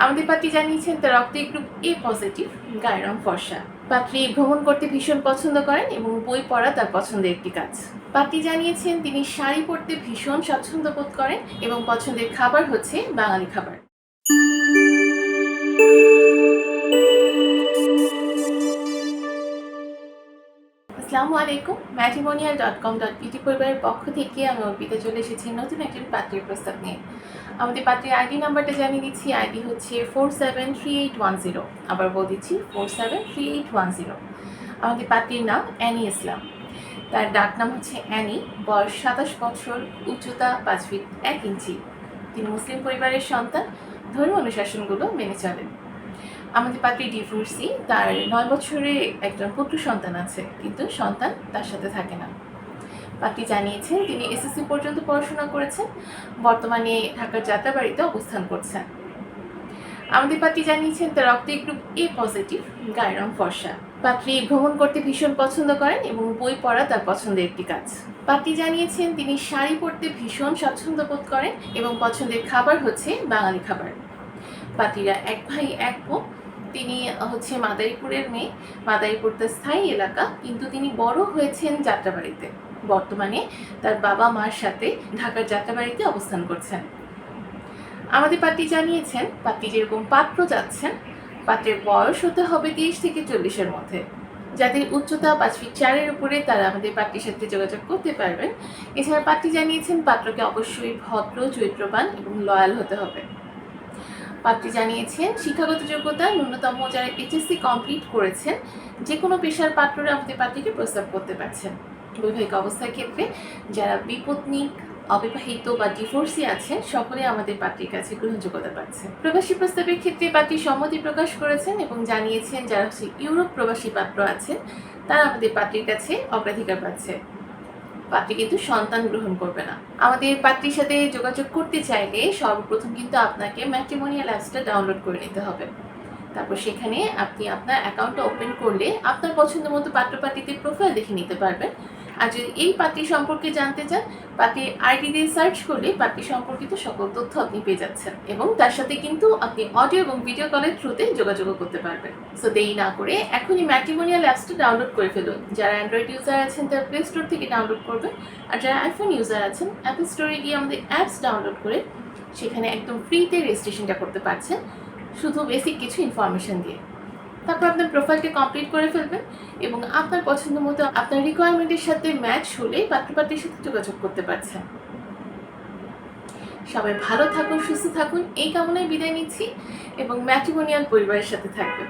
আমাদের পাত্রী জানিয়েছেন তার রক্তের গ্রুপ এ পজিটিভ, গায়ের রং ফর্সা। পাত্রী ভ্রমণ করতে ভীষণ পছন্দ করেন এবং বই পড়া তার পছন্দের একটি কাজ। পাত্রী জানিয়েছেন তিনি শাড়ি পরতে ভীষণ স্বাচ্ছন্দ্য বোধ করেন এবং পছন্দের খাবার হচ্ছে বাঙালি খাবার। আসসালামু আলাইকুম। matrimonial.com.pt পরিবারের পক্ষ থেকে আমি অর্পিতা চলে এসেছি নতুন একজন পাত্রের প্রস্তাব নিয়ে। আমাদের পাত্রের আইডি নাম্বারটা জানিয়ে দিচ্ছি। আইডি হচ্ছে 473810। আবার বলে দিচ্ছি 473810। আমাদের পাত্রীর নাম অ্যানি ইসলাম। তার ডাক নাম হচ্ছে অ্যানি। বয়স 27 বছর, উচ্চতা 5 ফিট 1 ইঞ্চি। তিনি মুসলিম পরিবারের সন্তান, ধর্মীয় অনুশাসনগুলো মেনে চলেন। আমাদের পাত্রী ডিভোর্সি। তার 9 বছরে একজন পুত্র সন্তান আছে, কিন্তু সন্তান তার সাথে থাকে না। পাত্রী জানিয়েছেন তিনি এসএসসি পর্যন্ত পড়াশোনা করেছেন, বর্তমানে ঢাকার যাত্রাবাড়িতে অবস্থান করছেন। আমাদের পাত্রী জানিয়েছেন তার রক্তের গ্রুপ এ পজিটিভ, গায়ের রং ফর্সা। পাত্রী ভ্রমণ করতে ভীষণ পছন্দ করেন এবং বই পড়া তার পছন্দের একটি কাজ। পাত্রী জানিয়েছেন তিনি শাড়ি পরতে ভীষণ স্বাচ্ছন্দ্য বোধ করেন এবং পছন্দের খাবার হচ্ছে বাঙালি খাবার। পাত্রীরা এক ভাই এক বোন। তিনি হচ্ছে মাদারীপুরের মেয়ে। মাদারীপুর তার স্থায়ী এলাকা, কিন্তু তিনি বড় হয়েছেন যাত্রাবাড়িতে। বর্তমানে তার বাবা মার সাথে ঢাকার যাত্রাবাড়িতে অবস্থান করছেন। আমাদের পাত্রী জানিয়েছেন পাত্রী যেরকম পাত্র যাচ্ছেন, পাত্রের বয়স হতে হবে 30 থেকে 40-এর মধ্যে। যাদের উচ্চতা 5 ফিট 4-এর উপরে তারা আমাদের পাত্রীর সাথে যোগাযোগ করতে পারবেন। এছাড়া পাত্রী জানিয়েছেন পাত্রকে অবশ্যই ভদ্র, চরিত্রবান এবং লয়াল হতে হবে। পাত্রী জানিয়েছেন শিক্ষাগত যোগ্যতা ন্যূনতম যারা এইচএসসি কমপ্লিট করেছেন যে কোনো পেশার পাত্ররা আমাদের পাত্রীকে প্রস্তাব করতে পারছেন। বৈবাহিক অবস্থার ক্ষেত্রে যারা বিপত্নিক, অবিবাহিত বা ডিভোর্সি আছেন সকলে আমাদের পাত্রীর কাছে গ্রহণযোগ্যতা পাচ্ছে। প্রবাসী প্রস্তাবের ক্ষেত্রে পাত্রী সম্মতি প্রকাশ করেছেন এবং জানিয়েছেন যারা ইউরোপ প্রবাসী পাত্র আছেন তারা আমাদের পাত্রীর কাছে অগ্রাধিকার পাচ্ছে। পাত্রী কিন্তু সন্তান গ্রহণ করবে না। আমাদের পাত্রীর সাথে যোগাযোগ করতে চাইলে সর্বপ্রথম কিন্তু আপনাকে ম্যাট্রিমোনিয়াল অ্যাপসটা ডাউনলোড করে নিতে হবে। তারপর সেখানে আপনি আপনার অ্যাকাউন্টটা ওপেন করলে আপনার পছন্দ মতো পাত্রপাত্রীদের প্রোফাইল দেখে নিতে পারবেন। আর যদি এই পাত্রী সম্পর্কে জানতে চান, পাত্রীর আইডি দিয়ে সার্চ করলে পাত্রী সম্পর্কিত সকল তথ্য আপনি পেয়ে যাচ্ছেন এবং তার সাথে কিন্তু আপনি অডিও এবং ভিডিও কলের থ্রুতে যোগাযোগও করতে পারবেন। সো দেরি না করে এখনই ম্যাট্রিমোনিয়াল অ্যাপসটা ডাউনলোড করে ফেলুন। যারা অ্যান্ড্রয়েড ইউজার আছেন তারা প্লে স্টোর থেকে ডাউনলোড করবেন, আর যারা আইফোন ইউজার আছেন অ্যাপল স্টোরে গিয়ে আমাদের অ্যাপস ডাউনলোড করে সেখানে একদম ফ্রিতে রেজিস্ট্রেশনটা করতে পারছেন, শুধু বেসিক কিছু ইনফরমেশন দিয়ে। তারপর আপনার প্রোফাইলকে কমপ্লিট করে ফেলবেন এবং আপনার পছন্দ মতো আপনার রিকোয়ারমেন্টের সাথে ম্যাচ হলে পাত্রপাত্রীর সাথে যোগাযোগ করতে পারছেন। সবাই ভালো থাকুন, সুস্থ থাকুন এই কামনায় বিদায় নিচ্ছি এবং ম্যাট্রিমোনিয়াল পরিবারের সাথে থাকবেন।